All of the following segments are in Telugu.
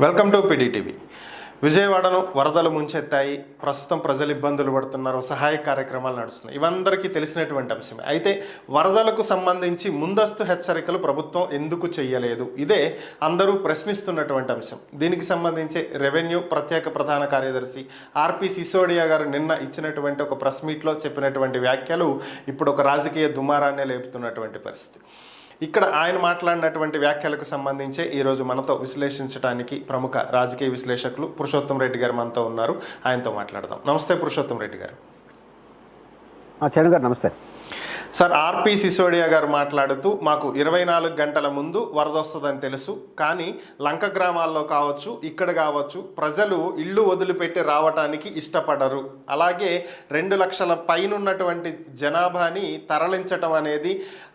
Welcome to PDTV. విజయవాడను వరదలు ముంచెత్తాయి. ప్రస్తుతం ప్రజలు ఇబ్బందులు పడుతున్నారు. సహాయ కార్యక్రమాలు నడుస్తున్నాయి. ఇవందరికీ తెలిసినటువంటి అంశమే. అయితే వరదలకు సంబంధించి ముందస్తు హెచ్చరికలు ప్రభుత్వం ఎందుకు చేయలేదు? ఇదే అందరూ ప్రశ్నిస్తున్నటువంటి అంశం. దీనికి సంబంధించి రెవెన్యూ ప్రత్యేక ప్రధాన కార్యదర్శి ఆర్పి సిసోడియా గారు నిన్న ఇచ్చినటువంటి ఒక ప్రెస్ మీట్లో చెప్పినటువంటి వ్యాఖ్యలు ఇప్పుడు ఒక రాజకీయ దుమారాన్నే లేపుతున్నటువంటి పరిస్థితి. ఇక్కడ ఆయన మాట్లాడినటువంటి వ్యాఖ్యలకు సంబంధించి ఈరోజు మనతో విశ్లేషించడానికి ప్రముఖ రాజకీయ విశ్లేషకులు పురుషోత్తం రెడ్డి గారు మనతో ఉన్నారు. ఆయనతో మాట్లాడదాం. నమస్తే పురుషోత్తం రెడ్డి గారు. చరణ్ గారు నమస్తే సార్. ఆర్పి సిసోడియా గారు మాట్లాడుతూ మాకు 24 గంటల ముందు వరద వస్తుందని తెలుసు, కానీ లంక గ్రామాల్లో కావచ్చు, ఇక్కడ కావచ్చు, ప్రజలు ఇళ్ళు వదిలిపెట్టి రావటానికి ఇష్టపడరు. అలాగే 2 లక్షల పైనున్నటువంటి జనాభాని తరలించటం అనేది,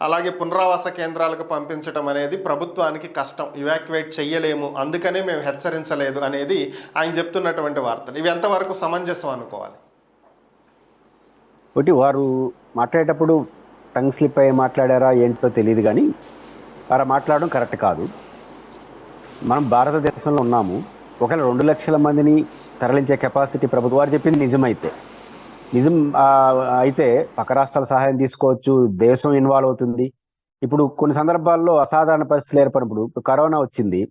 అలాగే పునరావాస కేంద్రాలకు పంపించడం అనేది ప్రభుత్వానికి కష్టం, ఇవాక్యువేట్ చెయ్యలేము, అందుకనే మేము హెచ్చరించలేదు అనేది ఆయన చెప్తున్నటువంటి వార్తలు. ఇవి ఎంతవరకు సమంజసం అనుకోవాలి? ఒకటి, వారు మాట్లాడేటప్పుడు టంగ్ స్లిప్ అయ్యి మాట్లాడారా ఏంటో తెలియదు, కానీ వారు మాట్లాడడం కరెక్ట్ కాదు. మనం భారతదేశంలో ఉన్నాము. ఒకవేళ 2 లక్షల మందిని తరలించే కెపాసిటీ ప్రభుత్వం వారు చెప్పింది నిజం అయితే పక్క రాష్ట్రాల సహాయం తీసుకోవచ్చు, దేశం ఇన్వాల్వ్ అవుతుంది. ఇప్పుడు కొన్ని సందర్భాల్లో అసాధారణ పరిస్థితులు ఏర్పడినప్పుడు, కరోనా వచ్చింది,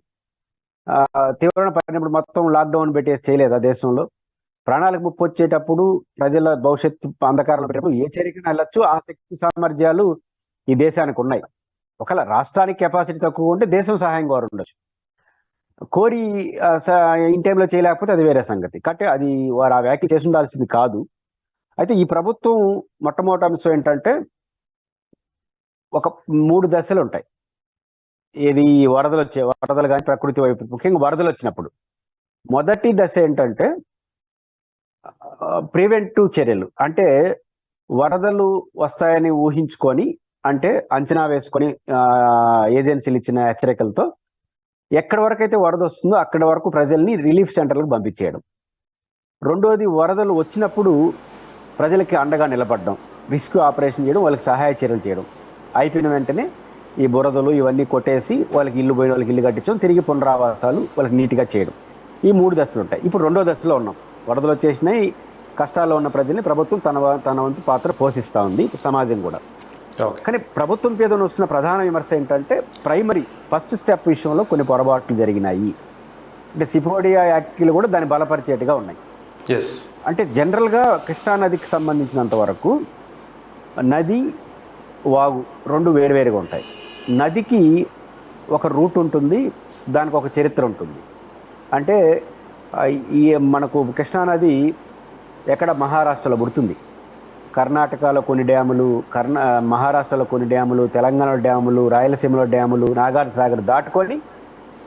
తీవ్రమైన పడినప్పుడు మొత్తం లాక్డౌన్ పెట్టేసి చేయలేదా దేశంలో? ప్రాణాలకు ముప్పు వచ్చేటప్పుడు, ప్రజల భవిష్యత్తు అంధకారంలో పెట్టేటప్పుడు ఏ చర్యకైనా వెళ్ళొచ్చు. ఆ శక్తి సామర్థ్యాలు ఈ దేశానికి ఉన్నాయి. ఒకవేళ రాష్ట్రానికి కెపాసిటీ తక్కువ ఉంటే దేశం సహాయం కోరి ఉండొచ్చు. కోరి ఇన్ టైంలో చేయలేకపోతే అది వేరే సంగతి. కాబట్టి అది వారు ఆ వ్యాఖ్య చేసి ఉండాల్సింది కాదు. అయితే ఈ ప్రభుత్వం మొట్టమొదటి అంశం ఏంటంటే, ఒక 3 దశలు ఉంటాయి. ఏది వరదలు కానీ ప్రకృతి వైపు, ముఖ్యంగా వరదలు వచ్చినప్పుడు మొదటి దశ ఏంటంటే ప్రివెంటివ్ చర్యలు. అంటే వరదలు వస్తాయని ఊహించుకొని, అంటే అంచనా వేసుకొని ఏజెన్సీలు ఇచ్చిన హెచ్చరికలతో ఎక్కడి వరకు అయితే వరద వస్తుందో అక్కడి వరకు ప్రజల్ని రిలీఫ్ సెంటర్లకు పంపించేయడం. రెండోది, వరదలు వచ్చినప్పుడు ప్రజలకి అండగా నిలబడడం, రెస్క్యూ ఆపరేషన్ చేయడం, వాళ్ళకి సహాయ చర్యలు చేయడం. అయిపోయిన వెంటనే ఈ బురదలు ఇవన్నీ కొట్టేసి వాళ్ళకి ఇల్లు పోయిన వాళ్ళకి ఇల్లు కట్టించడం, తిరిగి పునరావాసాలు వాళ్ళకి నీట్గా చేయడం. ఈ 3 దశలు ఉంటాయి. ఇప్పుడు 2వ దశలో ఉన్నాం. వరదలు వచ్చేసినాయి, కష్టాల్లో ఉన్న ప్రజల్ని ప్రభుత్వం తన వంతు పాత్ర పోషిస్తూ ఉంది, సమాజం కూడా. కానీ ప్రభుత్వం మీద వస్తున్న ప్రధాన విమర్శ ఏంటంటే, ఫస్ట్ స్టెప్ విషయంలో కొన్ని పొరపాట్లు జరిగినాయి. అంటే సిసోడియా యాక్ట్లు కూడా దాన్ని బలపరిచేట్టుగా ఉన్నాయి. అంటే జనరల్గా కృష్ణానదికి సంబంధించినంత వరకు నది, వాగు 2 వేరువేరుగా ఉంటాయి. నదికి ఒక రూట్ ఉంటుంది, దానికి ఒక చరిత్ర ఉంటుంది. అంటే ఈ మనకు కృష్ణానది ఎక్కడ మహారాష్ట్రలో పుడుతుంది, కర్ణాటకలో కొన్ని డ్యాములు, మహారాష్ట్రలో కొన్ని డ్యాములు, తెలంగాణలో డ్యాములు, రాయలసీమలో డ్యాములు, నాగార్జున సాగర్ దాటుకొని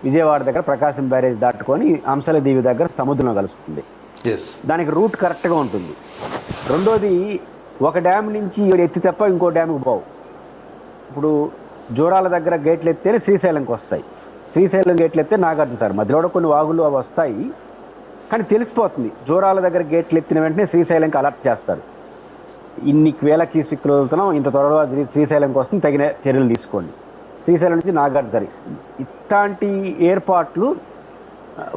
విజయవాడ దగ్గర ప్రకాశం బ్యారేజ్ దాటుకొని అంశల దీవి దగ్గర సముద్రంలో కలుస్తుంది. దానికి రూట్ కరెక్ట్గా ఉంటుంది. రెండోది, ఒక డ్యామ్ నుంచి ఎత్తి తప్ప ఇంకో డ్యామ్కి పోవు. ఇప్పుడు జోరాల దగ్గర గేట్లు ఎత్తేనే శ్రీశైలంకి వస్తాయి, శ్రీశైలం గేట్లు ఎత్తే నాగార్జున సాగర్, మధ్యలో కొన్ని వాగులు అవి వస్తాయి. కానీ తెలిసిపోతుంది, జోరాల దగ్గర గేట్లు ఎత్తిన వెంటనే శ్రీశైలంకి అలర్ట్ చేస్తారు. ఇన్ని వేల క్యూసెక్లు వదులుతున్నాం, ఇంత త్వరగా శ్రీశైలంకి వస్తుంది, తగిన చర్యలు తీసుకోండి. శ్రీశైలం నుంచి నాగార్జున, ఇట్లాంటి ఏర్పాట్లు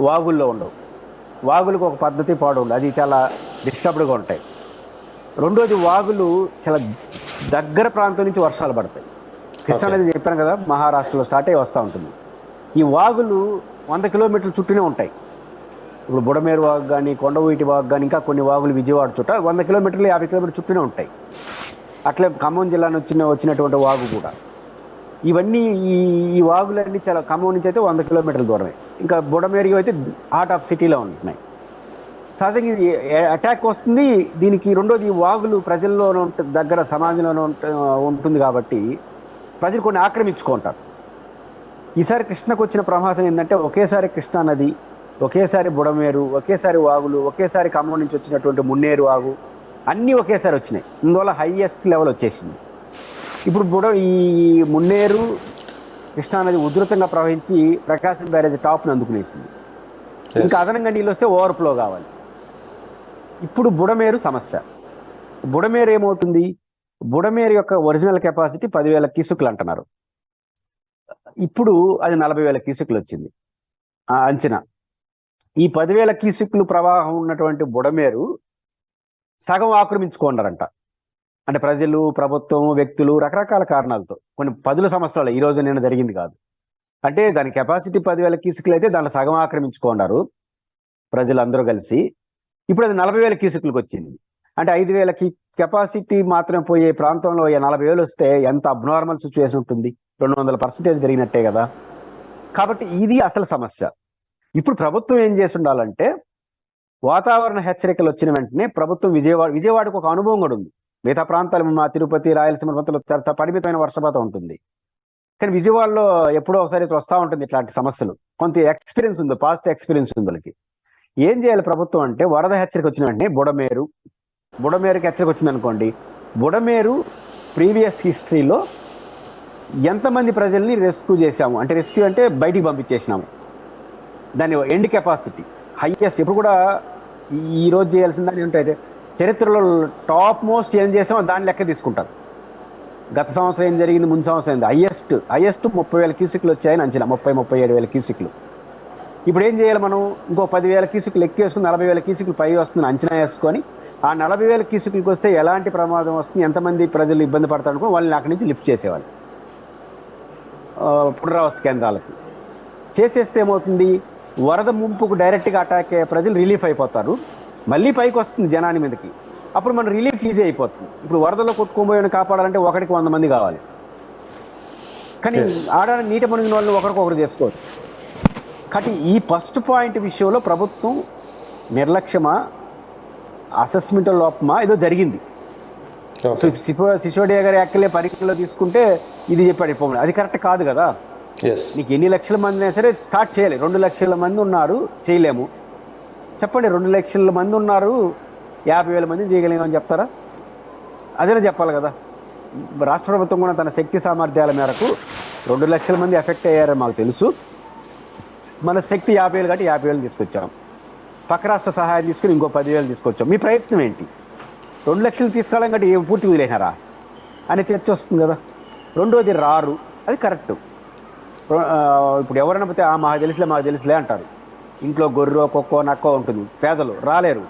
వాగుల్లో ఉండవు. వాగులకు ఒక పద్ధతి పాడు ఉండదు, అది చాలా డిస్టర్బ్డ్గా ఉంటాయి. రెండోది, వాగులు చాలా దగ్గర ప్రాంతం నుంచి వర్షాలు పడతాయి. కృష్ణానది చెప్పాను కదా, మహారాష్ట్రలో స్టార్ట్ అయ్యి వస్తూ ఉంటుంది. ఈ వాగులు 100 కిలోమీటర్ల చుట్టూనే ఉంటాయి. ఇప్పుడు బుడమేరు వాగు కానీ, కొండవీటి వాగు కానీ, ఇంకా కొన్ని వాగులు విజయవాడ చుట్టూ 100 కిలోమీటర్లు 50 కిలోమీటర్ల చుట్టూనే ఉంటాయి. అట్లే ఖమ్మం జిల్లా వచ్చినటువంటి వాగు కూడా. ఇవన్నీ ఈ వాగులన్నీ చాలా, ఖమ్మం నుంచి అయితే 100 కిలోమీటర్ల దూరమే. ఇంకా బుడమేరు అయితే హార్ట్ ఆఫ్ సిటీలో ఉంటున్నాయి. సహజంగా ఇది అటాక్ వస్తుంది దీనికి. రెండోది, ఈ వాగులు ప్రజల్లోనే దగ్గర సమాజంలోనే ఉంటుంది కాబట్టి ప్రజలు కొన్ని ఆక్రమించుకుంటారు. ఈసారి కృష్ణకు వచ్చిన ప్రమాదం ఏంటంటే, ఒకేసారి కృష్ణా నది, ఒకేసారి బుడమేరు, ఒకేసారి వాగులు, ఒకేసారి ఖమ్మం నుంచి వచ్చినటువంటి మున్నేరు వాగు, అన్నీ ఒకేసారి వచ్చినాయి. ఇందువల్ల హైయెస్ట్ లెవెల్ వచ్చేసింది. ఇప్పుడు ఈ మున్నేరు, కృష్ణానది ఉధృతంగా ప్రవహించి ప్రకాశం బ్యారేజ్ టాప్ను అందుకునేసింది. ఇంకా అదనంగా నీళ్ళు వస్తే ఓవర్ఫ్లో కావాలి. ఇప్పుడు బుడమేరు సమస్య. బుడమేరు ఏమవుతుంది, బుడమేరు యొక్క ఒరిజినల్ కెపాసిటీ 10,000 క్యూసెక్లు అంటున్నారు. ఇప్పుడు అది 40,000 క్యూసెక్లు వచ్చింది అంచనా. ఈ 10,000 క్యూసెక్కులు ప్రవాహం ఉన్నటువంటి బుడమేరు సగం ఆక్రమించుకున్నారంట. అంటే ప్రజలు, ప్రభుత్వం, వ్యక్తులు రకరకాల కారణాలతో కొన్ని 10 సంవత్సరాలు ఈ రోజు నేను జరిగింది కాదు. అంటే దాని కెపాసిటీ 10,000 క్యూసెక్కులు అయితే దాంట్లో సగం ఆక్రమించుకున్నారు ప్రజలందరూ కలిసి. ఇప్పుడు అది 40,000 క్యూసెక్కులకు వచ్చింది. అంటే 5,000 కెపాసిటీ మాత్రం పోయే ప్రాంతంలో 40,000 వస్తే ఎంత అబ్నార్మల్ సిచ్యువేషన్ ఉంటుంది? 200% పెరిగినట్టే కదా. కాబట్టి ఇది అసలు సమస్య. ఇప్పుడు ప్రభుత్వం ఏం చేసి ఉండాలంటే, వాతావరణ హెచ్చరికలు వచ్చిన వెంటనే ప్రభుత్వం విజయవాడకు ఒక అనుభవం కూడా ఉంది. మిగతా ప్రాంతాలు మా తిరుపతి, రాయలసీమ ప్రాంతాల్లో చాలా పరిమితమైన వర్షపాతం ఉంటుంది. కానీ విజయవాడలో ఎప్పుడో ఒకసారి వస్తూ ఉంటుంది ఇట్లాంటి సమస్యలు. కొంత ఎక్స్పీరియన్స్ ఉంది, పాజిటివ్ ఎక్స్పీరియన్స్ ఉంది వాళ్ళకి. ఏం చేయాలి ప్రభుత్వం అంటే, వరద హెచ్చరిక వచ్చిన వెంటనే బుడమేరుకి హెచ్చరిక వచ్చింది అనుకోండి, బుడమేరు ప్రీవియస్ హిస్టరీలో ఎంతమంది ప్రజల్ని రెస్క్యూ చేశాము, అంటే రెస్క్యూ అంటే బయటికి పంపించేసినాము, దాని ఎండ్ కెపాసిటీ హైయెస్ట్. ఇప్పుడు కూడా ఈ రోజు చేయాల్సిందని ఏంటంటే, చరిత్రలో టాప్ మోస్ట్ ఏం చేసామో దాని లెక్క తీసుకుంటారు. గత సంవత్సరం ఏం జరిగింది, ముందు సంవత్సరం ఏంది, హైయెస్ట్ 30,000 క్యూసెక్లు వచ్చాయని అంచనా, 37,000 క్యూసెక్లు. ఇప్పుడు ఏం చేయాలి మనం? ఇంకో 10,000 క్యూసెక్లు ఎక్కువ వేసుకుని 40,000 క్యూసెక్లు పై వస్తుంది అంచనా వేసుకొని, ఆ 40,000 క్యూసెక్లకు వస్తే ఎలాంటి ప్రమాదం వస్తుంది, ఎంతమంది ప్రజలు ఇబ్బంది పడతారు అనుకో వాళ్ళని అక్కడి నుంచి లిఫ్ట్ చేసేవాళ్ళు పునరావాస కేంద్రాలకు. చేసేస్తే ఏమవుతుంది, వరద ముంపుకు డైరెక్ట్గా అటాక్ అయ్యే ప్రజలు రిలీఫ్ అయిపోతారు. మళ్ళీ పైకి వస్తుంది జనాని మీదకి, అప్పుడు మన రిలీఫ్ ఈజీ అయిపోతుంది. ఇప్పుడు వరదలో కొట్టుకోబోయని కాపాడాలంటే 1కి 100 మంది కావాలి. కానీ ఆడడానికి నీటి మునిగిన వాళ్ళని ఒకరికొకరు చేసుకోవచ్చు. కాబట్టి ఈ ఫస్ట్ పాయింట్ విషయంలో ప్రభుత్వం నిర్లక్ష్యమా, అసెస్మెంట్ లోపమా ఏదో జరిగింది. సిసోడియా గారి యాక్చువల్లీ పరిగణలో తీసుకుంటే ఇది చెప్పాడు ఇప్పుడు, అది కరెక్ట్ కాదు కదా. నీకు ఎన్ని లక్షల మంది అయినా సరే స్టార్ట్ చేయాలి. 2 లక్షల మంది ఉన్నారు, చేయలేము చెప్పండి. 2 లక్షల మంది ఉన్నారు, 50,000 మందిని చేయగలిగామని చెప్తారా? అదేనా చెప్పాలి కదా. రాష్ట్ర ప్రభుత్వం కూడా తన శక్తి సామర్థ్యాల మేరకు 2 లక్షల మంది ఎఫెక్ట్ అయ్యారని మాకు తెలుసు. మన శక్తి 50,000 కాబట్టి 50,000 తీసుకొచ్చాం. పక్క రాష్ట్ర సహాయం తీసుకుని ఇంకో 10,000 తీసుకొచ్చాం. మీ ప్రయత్నం ఏంటి? 2 లక్షలు తీసుకెళ్ళడం కంటే ఏం పూర్తి వదిలేనారా అనే చర్చ వస్తుంది కదా. రెండోది రారు, అది కరెక్ట్. ఇప్పుడు ఎవరైనా పోతే మాకు తెలుసులే అంటారు. ఇంట్లో గొర్రె, కుక్కో, నక్కో ఉంటుంది, పేదలు రాలేరు.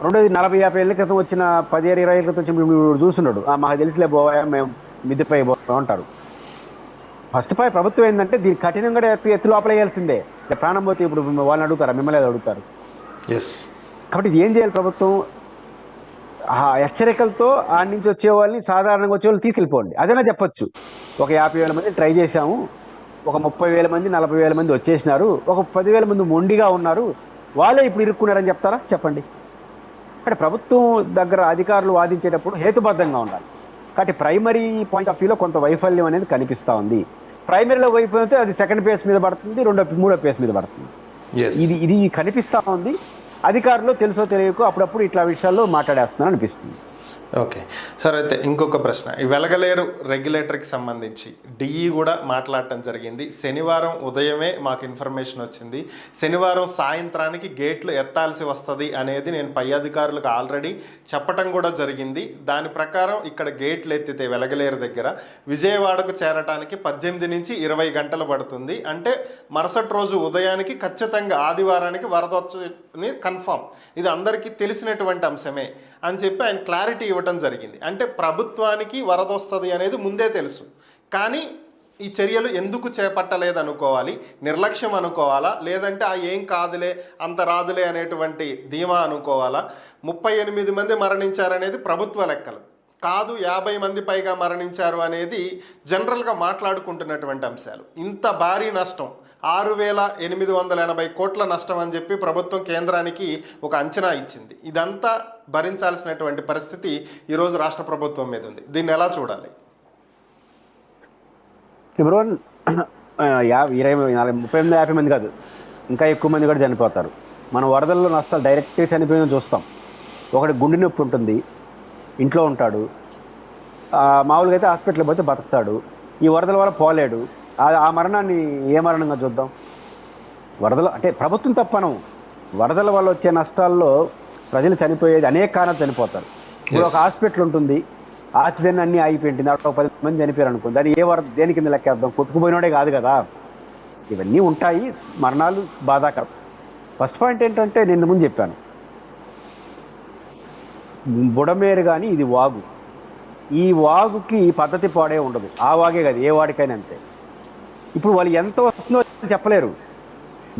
రెండోది 40-50 ఏళ్ళ క్రితం వచ్చిన 10-20 ఏళ్ళ క్రితం వచ్చి చూస్తున్నాడు, మాకు తెలుసులే పోవా, మేము మిద్దెపై పోతాం అంటారు. ఫస్ట్ ప్రభుత్వం ఏంటంటే దీన్ని కఠినంగా ఎత్తు లోపల వేయాల్సిందే. ప్రాణం పోతే ఇప్పుడు వాళ్ళని అడుగుతారా? మిమ్మల్ని అడుగుతారు. కాబట్టి ఇది ఏం చేయాలి ప్రభుత్వం? ఆ హెచ్చరికలతో ఆడి నుంచి వచ్చే వాళ్ళని, సాధారణంగా వచ్చే వాళ్ళు తీసుకెళ్ళిపోండి, అదేనా చెప్పొచ్చు. ఒక 50,000 మంది ట్రై చేశాము, ఒక 30,000 మంది 40,000 మంది వచ్చేసినారు, ఒక 10,000 మంది మొండిగా ఉన్నారు, వాళ్ళే ఇప్పుడు ఇరుక్కున్నారని చెప్తారా? చెప్పండి. అంటే ప్రభుత్వం దగ్గర అధికారులు వాదించేటప్పుడు హేతుబద్ధంగా ఉండాలి. కాబట్టి ప్రైమరీ పాయింట్ ఆఫ్ వ్యూలో కొంత వైఫల్యం అనేది కనిపిస్తూ ఉంది. ప్రైమరీలో వైఫల్యం అయితే అది సెకండ్ ఫేజ్ మీద పడుతుంది, మూడో ఫేజ్ మీద పడుతుంది. ఇది కనిపిస్తూ ఉంది. అధికారులు తెలుసో తెలియకో అప్పుడప్పుడు ఇట్లా విషయాల్లో మాట్లాడేస్తున్నారు అనిపిస్తుంది. ఓకే సార్, అయితే ఇంకొక ప్రశ్న. ఈ వెలగలేరు రెగ్యులేటర్కి సంబంధించి డిఈ కూడా మాట్లాడటం జరిగింది. శనివారం ఉదయమే మాకు ఇన్ఫర్మేషన్ వచ్చింది, శనివారం సాయంత్రానికి గేట్లు ఎత్తాల్సి వస్తుంది అనేది నేను పై అధికారులకు ఆల్రెడీ చెప్పటం కూడా జరిగింది. దాని ప్రకారం ఇక్కడ గేట్లు ఎత్తితే వెలగలేరు దగ్గర విజయవాడకు చేరటానికి 18 నుంచి 20 గంటలు పడుతుంది. అంటే మరుసటి రోజు ఉదయానికి ఖచ్చితంగా ఆదివారానికి వరద వచ్చి కన్ఫామ్. ఇది అందరికీ తెలిసినటువంటి అంశమే అని చెప్పి ఆయన క్లారిటీ ఇవ్వటం జరిగింది. అంటే ప్రభుత్వానికి వరద వస్తుంది అనేది ముందే తెలుసు, కానీ ఈ చర్యలు ఎందుకు చేపట్టలేదు అనుకోవాలి, నిర్లక్ష్యం అనుకోవాలా, లేదంటే ఏం కాదులే అంత రాదులే అనేటువంటి ధీమా అనుకోవాలా? 38 మంది మరణించారనేది ప్రభుత్వ లెక్కలు కాదు, 50 మంది పైగా మరణించారు అనేది జనరల్గా మాట్లాడుకుంటున్నటువంటి అంశాలు. ఇంత భారీ నష్టం 6,880 కోట్ల నష్టం అని చెప్పి ప్రభుత్వం కేంద్రానికి ఒక అంచనా ఇచ్చింది. ఇదంతా భరించాల్సినటువంటి పరిస్థితి ఈరోజు రాష్ట్ర ప్రభుత్వం మీద ఉంది. దీన్ని ఎలా చూడాలి? ఇప్పుడు 38-50 మంది కాదు, ఇంకా ఎక్కువ మంది కూడా చనిపోతారు. మనం వరదల్లో నష్టాలు డైరెక్ట్గా చనిపోయిన చూస్తాం. ఒకటి గుండె నొప్పి ఉంటుంది, ఇంట్లో ఉంటాడు, మామూలుగా అయితే హాస్పిటల్కి పోతే బతుకుతాడు, ఈ వరదల వల్ల పోలేడు. ఆ మరణాన్ని ఏ మరణంగా చూద్దాం? వరదలు అంటే ప్రభుత్వం తప్పను. వరదల వల్ల వచ్చే నష్టాల్లో ప్రజలు చనిపోయేది అనేక కారణాలు చనిపోతారు. ఇప్పుడు ఒక హాస్పిటల్ ఉంటుంది, ఆక్సిజన్ అన్నీ ఆగిపోయింది, అక్కడ 10 మంది చనిపోయారు అనుకోండి, దాన్ని దేని కింద లెక్కేద్దాం? కొట్టుకుపోయినోడే కాదు కదా. ఇవన్నీ ఉంటాయి, మరణాలు బాధాకరం. ఫస్ట్ పాయింట్ ఏంటంటే నేను ముందు చెప్పాను, బుడమేరు కానీ ఇది వాగు, ఈ వాగుకి పద్ధతి పాడే ఉండదు. ఆ వాగే కాదు, ఏ వాడికైనా అంతే. ఇప్పుడు వాళ్ళు ఎంత వస్తుందో చెప్పలేరు.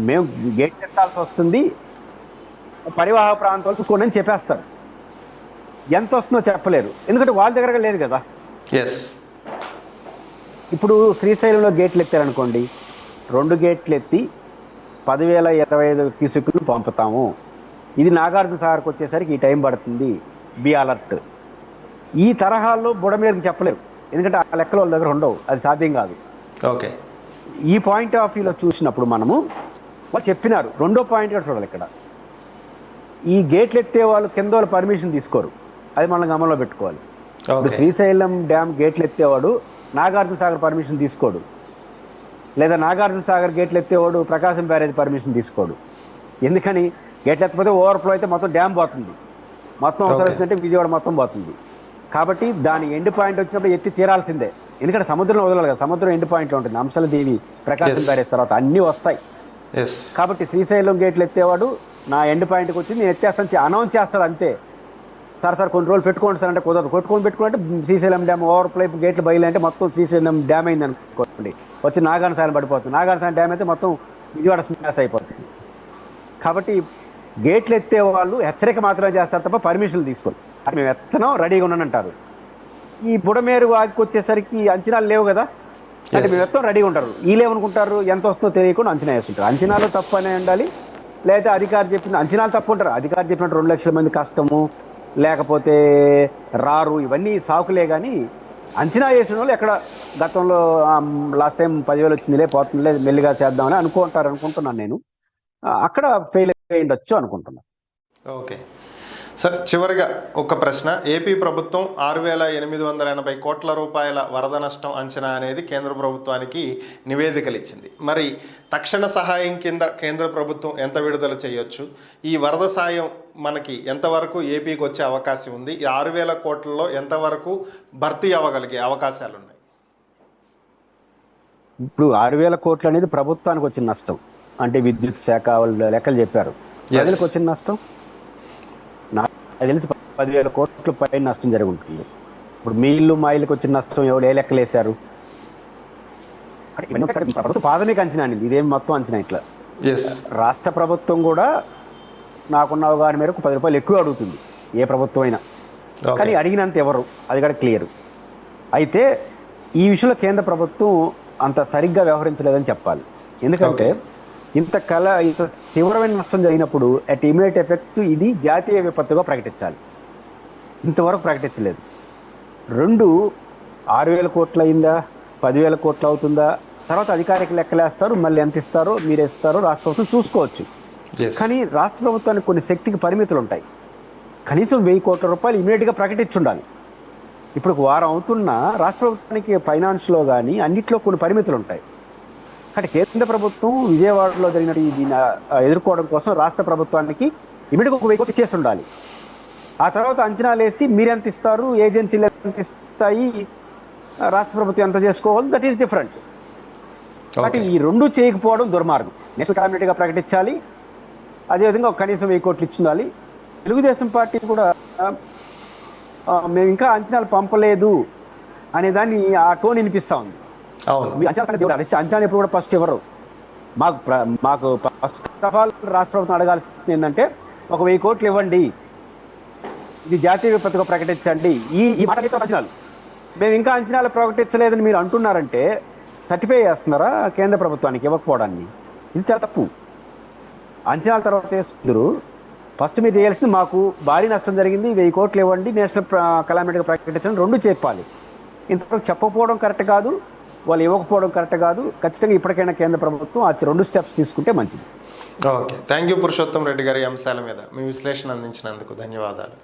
మేము గేట్ ఎత్తాల్సి వస్తుంది, పరివాహ ప్రాంతాలు చూసుకోండి అని చెప్పేస్తారు. ఎంత వస్తుందో చెప్పలేరు, ఎందుకంటే వాళ్ళ దగ్గర లేదు కదా. ఎస్. ఇప్పుడు శ్రీశైలంలో గేట్లు ఎత్తారనుకోండి, 2 గేట్లు ఎత్తి 10,025 క్యూసెక్లు పంపుతాము. ఇది నాగార్జున సాగర్కి వచ్చేసరికి ఈ టైం పడుతుంది, బి అలర్ట్. ఈ తరహాలో బుడమేరుకి చెప్పలేరు, ఎందుకంటే ఆ లెక్కలు వాళ్ళ దగ్గర ఉండవు, అది సాధ్యం కాదు. ఓకే. ఈ పాయింట్ ఆఫ్ వ్యూలో చూసినప్పుడు మనము వాళ్ళు చెప్పినారు. రెండో పాయింట్ కూడా చూడాలి ఇక్కడ, ఈ గేట్లు ఎత్తే వాళ్ళు కింద వాళ్ళు పర్మిషన్ తీసుకోరు, అది మనం గమనంలో పెట్టుకోవాలి. ఇప్పుడు శ్రీశైలం డ్యామ్ గేట్లు ఎత్తేవాడు నాగార్జున సాగర్ పర్మిషన్ తీసుకోడు, లేదా నాగార్జున సాగర్ గేట్లు ఎత్తేవాడు ప్రకాశం బ్యారేజ్ పర్మిషన్ తీసుకోడు. ఎందుకని? గేట్లు ఎత్తపోతే ఓవర్ఫ్లో అయితే మొత్తం డ్యామ్ పోతుంది, మొత్తం అవసరం వచ్చిందంటే విజయవాడ మొత్తం పోతుంది. కాబట్టి దాని ఎండ్ పాయింట్ వచ్చినప్పుడు ఎత్తి తీరాల్సిందే, ఎందుకంటే సముద్రంలో వదలాలి కదా. సముద్రం ఎండ్ పాయింట్లో ఉంటుంది, అంశాల దేవి ప్రకాశం బ్యారేజ్ తర్వాత అన్నీ వస్తాయి. కాబట్టి శ్రీశైలం గేట్లు ఎత్తేవాడు నా ఎండ్ పాయింట్కి వచ్చింది నేను ఎత్తేస్తాను అనౌన్స్ చేస్తాడు అంతే. సార్ కొన్ని రోజులు పెట్టుకోండి సార్ అంటే కుదరదు. పెట్టుకుంటే శ్రీశైలం డ్యామ్ ఓవర్ఫ్లో గేట్లు బయలంటే మొత్తం శ్రీశైలం డ్యామ్ అయింది అనుకోండి, వచ్చి నాగార్జున సాగర్ పడిపోతుంది. నాగార్జున సాగర్ డ్యామ్ అయితే మొత్తం విజయవాడ స్మాష్ అయిపోతుంది. కాబట్టి గేట్లు ఎత్తే వాళ్ళు హెచ్చరిక మాత్రమే చేస్తారు తప్ప పర్మిషన్లు తీసుకోవాలి. అంటే మేము ఎత్తనం రెడీగా ఉన్నానంటారు. ఈ బుడమేరు వాకి వచ్చేసరికి అంచనాలు లేవు కదా, అంటే మేము ఎత్తం రెడీగా ఉంటారు. వీళ్ళేమనుకుంటారు, ఎంత వస్తుందో తెలియకుండా అంచనా వేస్తుంటారు. అంచనాలు తప్పు అనే ఉండాలి, లేదా అధికారి చెప్పిన అంచనాలు తప్పు ఉంటారు. అధికారి చెప్పినట్టు 2 లక్షల మంది కష్టము, లేకపోతే రారు, ఇవన్నీ సాకులే. కానీ అంచనా వేసిన వాళ్ళు ఎక్కడ గతంలో లాస్ట్ టైం 10,000 వచ్చిందిలే పోతుందిలే మెల్లిగా చేద్దామని అనుకుంటున్నాను నేను. అక్కడ ఫెయిల్ అయి ఉండొచ్చు అనుకుంటున్నాను. ఓకే సార్, చివరిగా ఒక ప్రశ్న. ఏపీ ప్రభుత్వం 6,880 కోట్ల రూపాయల వరద నష్టం అంచనా అనేది కేంద్ర ప్రభుత్వానికి నివేదికలు ఇచ్చింది. మరి తక్షణ సహాయం కింద కేంద్ర ప్రభుత్వం ఎంత విడుదల చేయొచ్చు? ఈ వరద సాయం మనకి ఎంతవరకు ఏపీకి వచ్చే అవకాశం ఉంది? ఈ 6,000 కోట్లలో ఎంతవరకు భర్తీ అవ్వగలిగే అవకాశాలు ఉన్నాయి? ఇప్పుడు 6,000 కోట్లు అనేది ప్రభుత్వానికి వచ్చిన నష్టం, అంటే విద్యుత్ శాఖ వాళ్ళు లెక్కలు చెప్పారు. ప్రజలకు వచ్చిన నష్టం నాకు తెలిసి 10,000 కోట్ల పైన నష్టం జరిగి ఉంటుంది. ఇప్పుడు మీ ఇల్లు మా ఇల్లుకి వచ్చిన నష్టం ఎవరు ఏ లెక్కలు వేశారు? ప్రభుత్వం ప్రాథమిక అంచనా అనేది, ఇదేం మొత్తం అంచనా. ఇట్లా రాష్ట్ర ప్రభుత్వం కూడా నాకున్న అవగాహన మేరకు 10 రూపాయలు ఎక్కువ అడుగుతుంది, ఏ ప్రభుత్వం అయినా. కానీ అడిగినంత ఎవరు, అది కూడా క్లియర్. అయితే ఈ విషయంలో కేంద్ర ప్రభుత్వం అంత సరిగ్గా వ్యవహరించలేదని చెప్పాలి. ఎందుకంటే ఇంత తీవ్రమైన నష్టం జరిగినప్పుడు అట్ ఇమీడియట్ ఎఫెక్ట్ ఇది జాతీయ విపత్తుగా ప్రకటించాలి. ఇంతవరకు ప్రకటించలేదు. 6,000 కోట్లు అయిందా, 10,000 కోట్లు అవుతుందా, తర్వాత అధికారిక లెక్కలేస్తారు, మళ్ళీ ఎంత ఇస్తారో మీరు ఇస్తారో రాష్ట్ర ప్రభుత్వం చూసుకోవచ్చు. కానీ రాష్ట్ర ప్రభుత్వానికి కొన్ని శక్తికి పరిమితులు ఉంటాయి. కనీసం 1,000 కోట్ల రూపాయలు ఇమీడియట్గా ప్రకటించుండాలి. ఇప్పుడు ఒక వారం అవుతున్నా రాష్ట్ర ప్రభుత్వానికి ఫైనాన్స్లో కానీ అన్నిట్లో కొన్ని పరిమితులు ఉంటాయి. కాబట్టి కేంద్ర ప్రభుత్వం విజయవాడలో జరిగినట్టు దీన్ని ఎదుర్కోవడం కోసం రాష్ట్ర ప్రభుత్వానికి ఇమీడియట్గా 1,000 కోట్లు ఇచ్చేసి ఉండాలి. ఆ తర్వాత అంచనాలు వేసి మీరెంత ఇస్తారు, ఏజెన్సీలు ఎంత ఇస్తాయి, రాష్ట్ర ప్రభుత్వం ఎంత చేసుకోవాలి, దట్ ఈస్ డిఫరెంట్. కాబట్టి ఈ 2 చేయకపోవడం దుర్మార్గం. నేషనల్ క్యాబినెట్గా ప్రకటించాలి, అదేవిధంగా కనీసం 1,000 కోట్లు ఇచ్చిండాలి. తెలుగుదేశం పార్టీ కూడా మేము ఇంకా అంచనాలు పంపలేదు అనే దాన్ని ఆ టోన్ వినిపిస్తూ ఉంది. అంచనా ఎప్పుడు కూడా ఫస్ట్ ఎవరు మాకు ఫస్ట్ ఆఫ్ ఆల్ రాష్ట్ర ప్రభుత్వం అడగాల్సింది ఏంటంటే 1,000 కోట్లు ఇవ్వండి, ఇది జాతీయ విపత్తుగా ప్రకటించండి. ఈ మాట అంచనాలు మేము ఇంకా అంచనాలు ప్రకటించలేదని మీరు అంటున్నారంటే సర్టిఫై చేస్తున్నారా కేంద్ర ప్రభుత్వానికి ఇవ్వకపోవడాన్ని? ఇది చాలా తప్పు. అంచనాల తర్వాత చేస్తున్నారు. ఫస్ట్ మీరు చేయాల్సింది మాకు భారీ నష్టం జరిగింది, 1,000 కోట్లు ఇవ్వండి, నేషనల్ కలామిటీగా ప్రకటించండి, 2 చెప్పాలి. ఇంతవరకు చెప్పకపోవడం కరెక్ట్ కాదు, వాళ్ళు ఇవ్వకపోవడం కరెక్ట్ కాదు. ఖచ్చితంగా ఇప్పటికైనా కేంద్ర ప్రభుత్వం ఆ 2 స్టెప్స్ తీసుకుంటే మంచిది. Okay, thank you Purushottam Reddy గారి అంశాల మీద మీ విశ్లేషణ అందించినందుకు ధన్యవాదాలు.